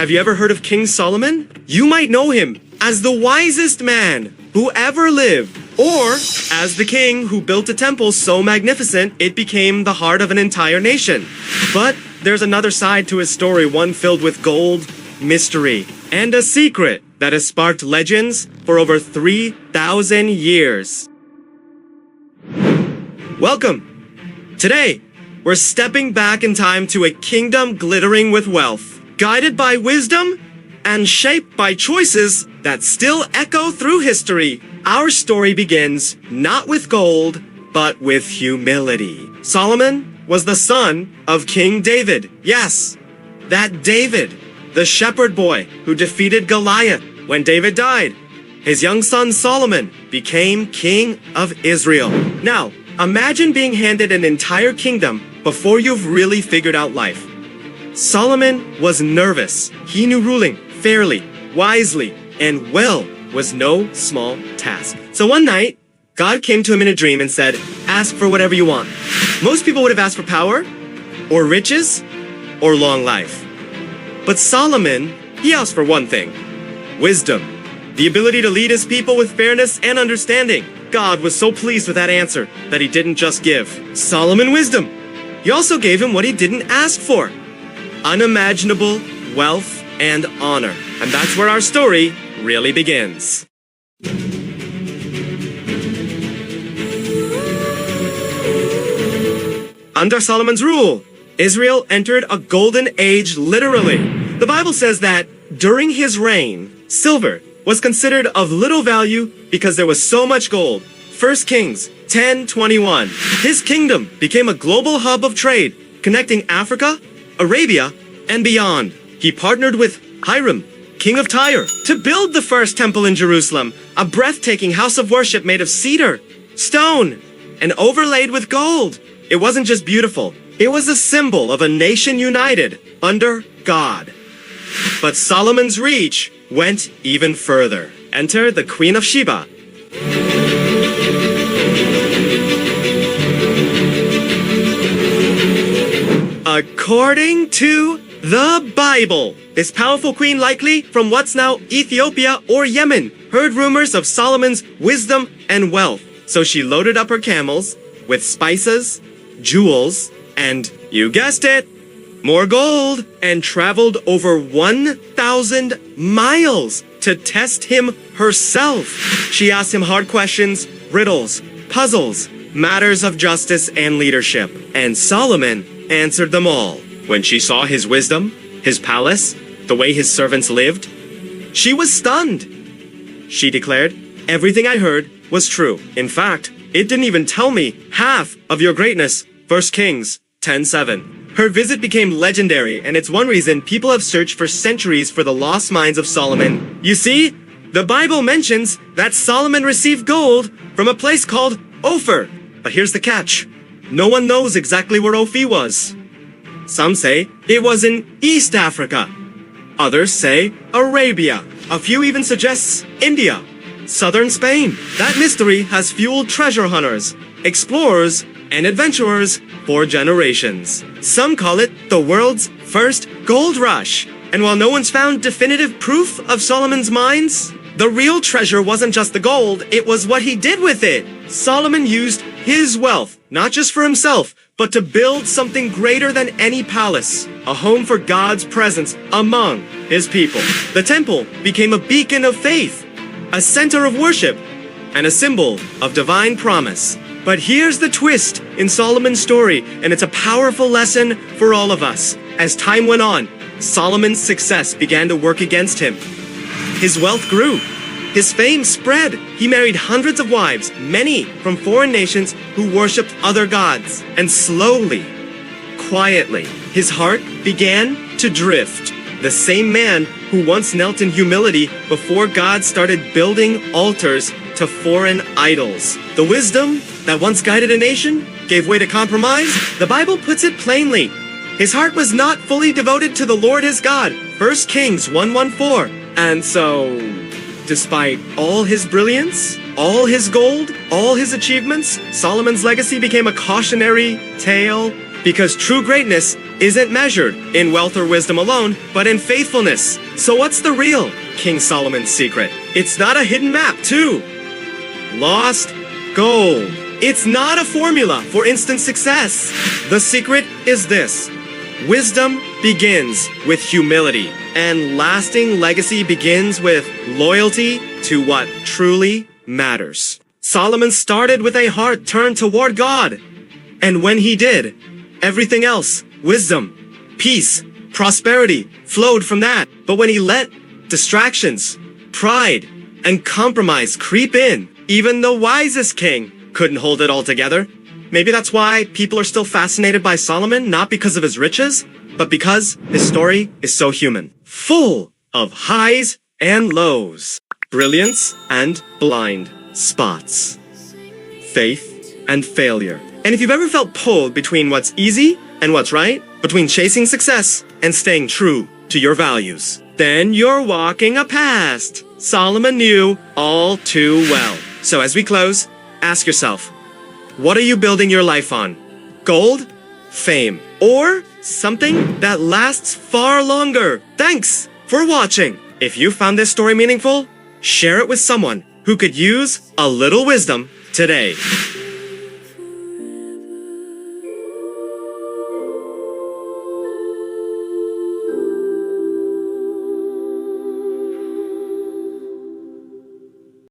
Have you ever heard of King Solomon? You might know him as the wisest man who ever lived, or as the king who built a temple so magnificent it became the heart of an entire nation. But there's another side to his story, one filled with gold, mystery, and a secret that has sparked legends for over 3,000 years. Welcome! Today, we're stepping back in time to a kingdom glittering with wealth, guided by wisdom and shaped by choices that still echo through history. Our story begins not with gold, but with humility. Solomon was the son of King David. Yes, that David, the shepherd boy who defeated Goliath. When David died, his young son Solomon became king of Israel. Now, imagine being handed an entire kingdom before you've really figured out life. Solomon was nervous. He knew ruling fairly, wisely, and well was no small task. So one night, God came to him in a dream and said, ask for whatever you want. Most people would have asked for power, or riches, or long life. But Solomon, he asked for one thing: wisdom. The ability to lead his people with fairness and understanding. God was so pleased with that answer that he didn't just give Solomon wisdom. He also gave him what he didn't ask for: unimaginable wealth and honor. And that's where our story really begins. Under Solomon's rule, Israel entered a golden age literally. The Bible says that during his reign, silver was considered of little value because there was so much gold. 1 Kings 10:21. His kingdom became a global hub of trade, connecting Africa, Arabia, and beyond. He partnered with Hiram, king of Tyre, to build the first temple in Jerusalem, a breathtaking house of worship made of cedar, stone, and overlaid with gold. It wasn't just beautiful, it was a symbol of a nation united under God. But Solomon's reach went even further. Enter the Queen of Sheba. According to the Bible, this powerful queen, likely from what's now Ethiopia or Yemen, heard rumors of Solomon's wisdom and wealth. So she loaded up her camels with spices, jewels, and, you guessed it, more gold, and traveled over 1,000 miles to test him herself. She asked him hard questions, riddles, puzzles, matters of justice and leadership. And Solomon answered them all. When she saw his wisdom, his palace, the way his servants lived, she was stunned. She declared, everything I heard was true. In fact, it didn't even tell me half of your greatness. 1 Kings 10:7. Her visit became legendary, and it's one reason people have searched for centuries for the lost mines of Solomon. You see, the Bible mentions that Solomon received gold from a place called Ophir. But here's the catch. No one knows exactly where Ophir was. Some say it was in East Africa. Others say Arabia. A few even suggests India, southern Spain. That mystery has fueled treasure hunters, explorers, and adventurers for generations. Some call it the world's first gold rush. And while no one's found definitive proof of Solomon's mines, the real treasure wasn't just the gold, it was what he did with it. Solomon used his wealth, not just for himself, but to build something greater than any palace, a home for God's presence among his people. The temple became a beacon of faith, a center of worship, and a symbol of divine promise. But here's the twist in Solomon's story, and it's a powerful lesson for all of us. As time went on, Solomon's success began to work against him. His wealth grew. His fame spread. He married hundreds of wives, many from foreign nations who worshipped other gods. And slowly, quietly, his heart began to drift. The same man who once knelt in humility before God started building altars to foreign idols. The wisdom that once guided a nation gave way to compromise. The Bible puts it plainly. His heart was not fully devoted to the Lord his God. 1 Kings 1:14. And so, despite all his brilliance, all his gold, all his achievements, Solomon's legacy became a cautionary tale Because true greatness isn't measured in wealth or wisdom alone, but in faithfulness. So what's the real King Solomon's secret? It's not a hidden map, too. Lost gold. It's not a formula for instant success. The secret is this. Wisdom begins with humility, and lasting legacy begins with loyalty to what truly matters. Solomon started with a heart turned toward God. And when he did, everything else, wisdom, peace, prosperity, flowed from that. But when he let distractions, pride, and compromise creep in, even the wisest king couldn't hold it all together. Maybe that's why people are still fascinated by Solomon, not because of his riches, but because his story is so human. Full of highs and lows, brilliance and blind spots, faith and failure. And if you've ever felt pulled between what's easy and what's right, between chasing success and staying true to your values, then you're walking a past Solomon knew all too well. So as we close, ask yourself, what are you building your life on? Gold? Fame? Or something that lasts far longer? Thanks for watching. If you found this story meaningful, share it with someone who could use a little wisdom today.